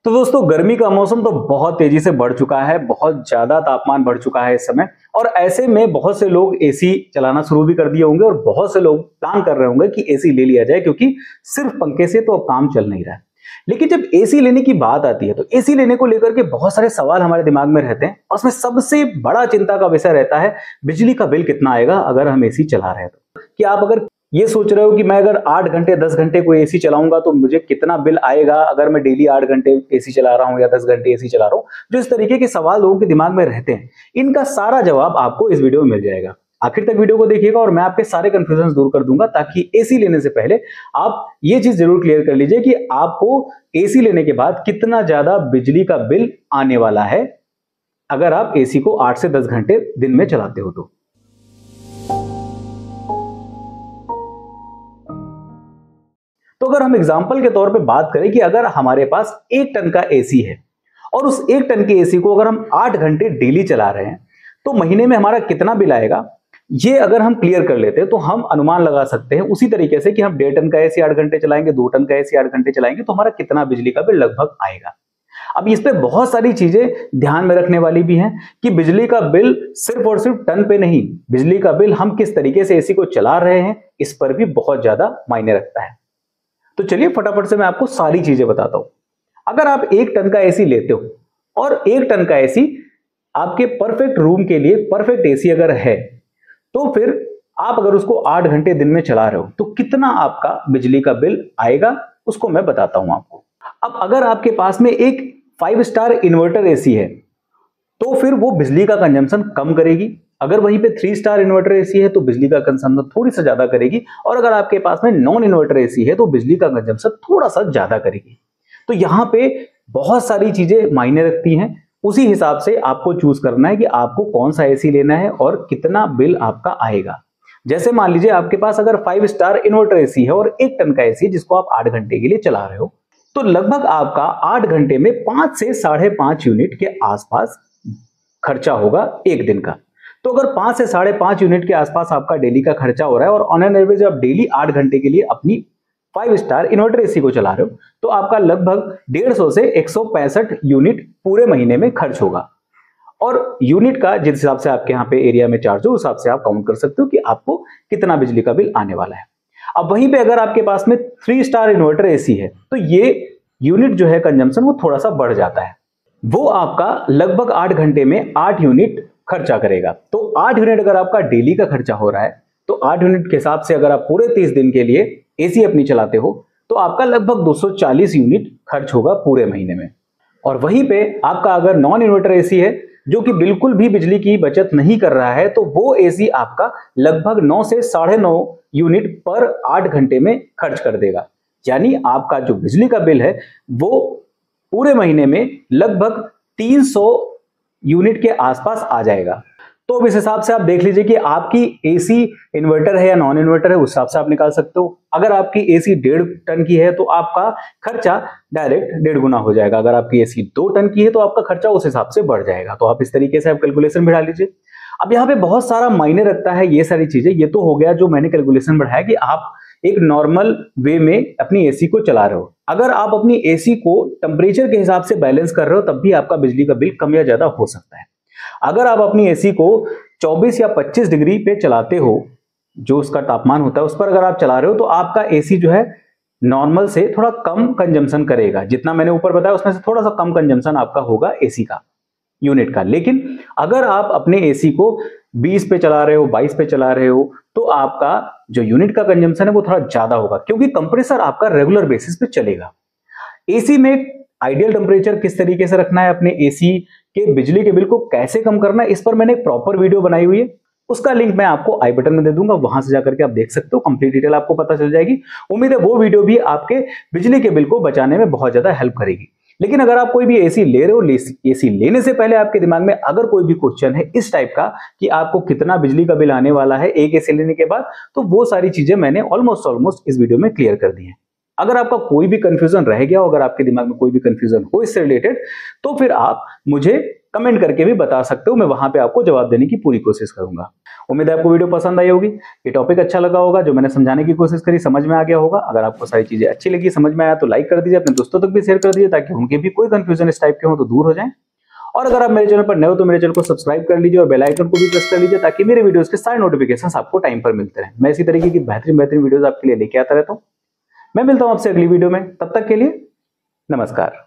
तो दोस्तों गर्मी का मौसम तो बहुत तेजी से बढ़ चुका है, बहुत ज्यादा तापमान बढ़ चुका है इस समय। और ऐसे में बहुत से लोग एसी चलाना शुरू भी कर दिए होंगे और बहुत से लोग प्लान कर रहे होंगे कि एसी ले लिया जाए, क्योंकि सिर्फ पंखे से तो अब काम चल नहीं रहा है। लेकिन जब एसी लेने की बात आती है तो एसी लेने को लेकर के बहुत सारे सवाल हमारे दिमाग में रहते हैं और उसमें सबसे बड़ा चिंता का विषय रहता है बिजली का बिल कितना आएगा अगर हम एसी चला रहे हैं तो। कि आप अगर ये सोच रहे हो कि मैं अगर 8 घंटे 10 घंटे कोई एसी चलाऊंगा तो मुझे कितना बिल आएगा अगर मैं डेली 8 घंटे एसी चला रहा हूं या 10 घंटे एसी चला रहा हूं, जो इस तरीके के सवाल लोगों के दिमाग में रहते हैं, इनका सारा जवाब आपको इस वीडियो में मिल जाएगा। आखिर तक वीडियो को देखिएगा और मैं आपके सारे कंफ्यूजन दूर कर दूंगा, ताकि एसी लेने से पहले आप ये चीज जरूर क्लियर कर लीजिए कि आपको एसी लेने के बाद कितना ज्यादा बिजली का बिल आने वाला है अगर आप एसी को 8 से 10 घंटे दिन में चलाते हो तो अगर हम एग्जाम्पल के तौर पे बात करें कि अगर हमारे पास 1 टन का एसी है और उस 1 टन के एसी को अगर हम 8 घंटे डेली चला रहे हैं तो महीने में हमारा कितना बिल आएगा, ये अगर हम क्लियर कर लेते हैं तो हम अनुमान लगा सकते हैं उसी तरीके से कि हम 1.5 टन का एसी 8 घंटे चलाएंगे, 2 टन का एसी 8 घंटे चलाएंगे तो हमारा कितना बिजली का बिल लगभग आएगा। अब इस पे बहुत सारी चीजें ध्यान में रखने वाली भी हैं कि बिजली का बिल सिर्फ और सिर्फ टन पे नहीं, बिजली का बिल हम किस तरीके से एसी को चला रहे हैं इस पर भी बहुत ज्यादा मायने रखता है। तो चलिए फटाफट से मैं आपको सारी चीजें बताता हूं। अगर आप 1 टन का एसी लेते हो और 1 टन का एसी आपके परफेक्ट रूम के लिए परफेक्ट एसी अगर है तो फिर आप अगर उसको 8 घंटे दिन में चला रहे हो तो कितना आपका बिजली का बिल आएगा उसको मैं बताता हूं आपको। अब अगर आपके पास में एक 5 स्टार इन्वर्टर एसी है तो फिर वो बिजली का कंजम्पशन कम करेगी। अगर वहीं पे 3 स्टार इन्वर्टर एसी है तो बिजली का कंजम्पशन थोड़ी सा ज्यादा करेगी, और अगर आपके पास में नॉन इन्वर्टर एसी है तो बिजली का कंजम्पशन थोड़ा सा ज्यादा करेगी। तो यहाँ पे बहुत सारी चीजें मायने रखती हैं, उसी हिसाब से आपको चूज करना है कि आपको कौन सा एसी लेना है और कितना बिल आपका आएगा। जैसे मान लीजिए आपके पास अगर 5 स्टार इन्वर्टर एसी है और 1 टन का एसी जिसको आप 8 घंटे के लिए चला रहे हो तो लगभग आपका 8 घंटे में 5 से 5.5 यूनिट के आसपास खर्चा होगा एक दिन का। तो अगर 5 से 5.5 यूनिट के आसपास आपका डेली का खर्चा हो रहा है और ऑन एन एवरेज आप डेली 8 घंटे के लिए अपनी 5 स्टार इन्वर्टर एसी को चला रहे हो तो आपका लगभग 150 से 165 यूनिट पूरे महीने में खर्च होगा। और यूनिट का जिस हिसाब से आपके यहाँ पे एरिया में चार्ज हो उस हिसाब से आप काउंट कर सकते हो कि आपको कितना बिजली का बिल आने वाला है। अब वहीं पे अगर आपके पास में 3 स्टार इन्वर्टर एसी है तो ये यूनिट जो है कंजम्पशन वो थोड़ा सा बढ़ जाता है, वो आपका लगभग 8 घंटे में 8 यूनिट खर्चा करेगा। तो 8 यूनिट अगर आपका डेली का खर्चा हो रहा है तो 8 यूनिट के हिसाब से अगर आप पूरे 30 दिन के लिए एसी अपनी चलाते हो तो आपका लगभग 240 यूनिट खर्च होगा पूरे महीने में। और वहीं पे आपका अगर नॉन इन्वर्टर एसी है जो कि बिल्कुल भी बिजली की बचत नहीं कर रहा है तो वो एसी आपका लगभग 9 से 9.5 यूनिट पर 8 घंटे में खर्च कर देगा। यानी आपका जो बिजली का बिल है वो पूरे महीने में लगभग 300 यूनिट के आसपास आ जाएगा। तो अब इस हिसाब से आप देख लीजिए कि आपकी एसी इन्वर्टर है या नॉन इन्वर्टर है, उस हिसाब से आप निकाल सकते हो। अगर आपकी एसी 1.5 टन की है तो आपका खर्चा डायरेक्ट 1.5 गुना हो जाएगा। अगर आपकी एसी 2 टन की है तो आपका खर्चा उस हिसाब से बढ़ जाएगा। तो आप इस तरीके से आप कैलकुलेशन बढ़ा लीजिए। अब यहाँ पे बहुत सारा मायने रखता है ये सारी चीजें। ये तो हो गया जो मैंने कैलकुलेशन बढ़ाया कि आप एक नॉर्मल वे में अपनी एसी को चला रहे हो। अगर आप अपनी एसी को टेम्परेचर के हिसाब से बैलेंस कर रहे हो तब भी आपका बिजली का बिल कम या ज्यादा हो सकता है। अगर आप अपनी एसी को 24 या 25 डिग्री पे चलाते हो, जो उसका तापमान होता है उस पर अगर आप चला रहे हो तो आपका एसी जो है नॉर्मल से थोड़ा कम कंजम्पशन करेगा। जितना मैंने ऊपर बताया उसमें से थोड़ा सा कम कंजम्पशन आपका होगा एसी का यूनिट का। लेकिन अगर आप अपने एसी को 20 पे चला रहे हो, 22 पे चला रहे हो तो आपका जो यूनिट का कंजम्पशन है वो थोड़ा ज्यादा होगा, क्योंकि कंप्रेसर आपका रेगुलर बेसिस पे चलेगा। एसी में आइडियल टेम्परेचर किस तरीके से रखना है, अपने एसी के बिजली के बिल को कैसे कम करना है, इस पर मैंने एक प्रॉपर वीडियो बनाई हुई है। उसका लिंक मैं आपको आई बटन में दे दूंगा, वहां से जाकर के आप देख सकते हो, कंप्लीट डिटेल आपको पता चल जाएगी। उम्मीद है वो वीडियो भी आपके बिजली के बिल को बचाने में बहुत ज्यादा हेल्प करेगी। लेकिन अगर आप कोई भी एसी ले रहे हो, एसी लेने से पहले आपके दिमाग में अगर कोई भी क्वेश्चन है इस टाइप का कि आपको कितना बिजली का बिल आने वाला है एक एसी लेने के बाद, तो वो सारी चीजें मैंने ऑलमोस्ट इस वीडियो में क्लियर कर दी है। अगर आपका कोई भी कंफ्यूजन रह गया हो, अगर आपके दिमाग में कोई भी कंफ्यूजन हो इससे रिलेटेड, तो फिर आप मुझे कमेंट करके भी बता सकते हो, मैं वहां पे आपको जवाब देने की पूरी कोशिश करूंगा। उम्मीद है आपको वीडियो पसंद आई होगी, ये टॉपिक अच्छा लगा होगा, जो मैंने समझाने की कोशिश करी समझ में आ गया होगा। अगर आपको सारी चीजें अच्छी लगी, समझ में आया तो लाइक कर दीजिए, अपने दोस्तों तक भी शेयर कर दीजिए ताकि उनके भी कोई कंफ्यूजन इस टाइप के हो तो दूर हो जाए। और अगर आप मेरे चैनल पर नए हो तो मेरे चैनल को सब्सक्राइब कर लीजिए और बेल आइकन को भी प्रेस कर लीजिए ताकि मेरे वीडियोस के सारे नोटिफिकेशंस आपको टाइम पर मिलते रहें। मैं इसी तरीके की बेहतरीन वीडियोस आपके लिए लेके आता रहता हूं। मैं मिलता हूं आपसे अगली वीडियो में, तब तक के लिए नमस्कार।